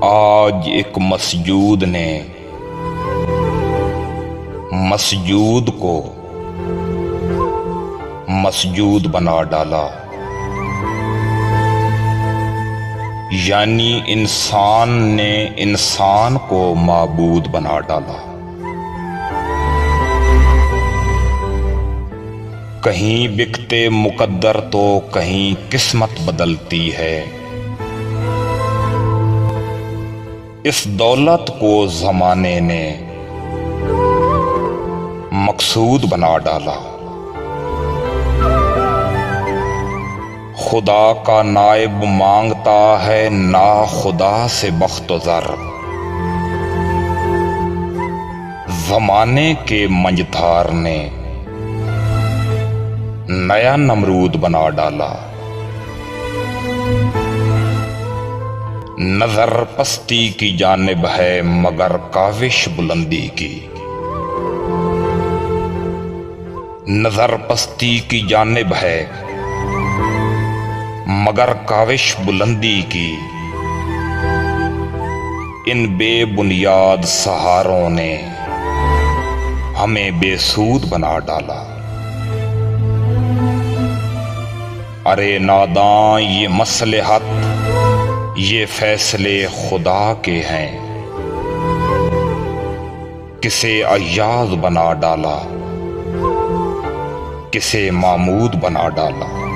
आज एक मस्जूद ने मस्जूद को मस्जूद बना डाला, यानी इंसान ने इंसान को माबूद बना डाला। कहीं बिकते मुकद्दर तो कहीं किस्मत बदलती है। इस दौलत को ज़माने ने मकसूद बना डाला। खुदा का नायब मांगता है ना खुदा से बख्त-ओ-ज़र। ज़माने के मंझधार ने नया नमरूद बना डाला। नजर पस्ती की जानिब है मगर काविश बुलंदी की। नजर पस्ती की जानिब है मगर काविश बुलंदी की। इन बेबुनियाद सहारों ने हमें बेसूद बना डाला। अरे नादां, ये मसलहत ये फैसले खुदा के हैं। किसे अय्याज बना डाला, किसे मामूद बना डाला।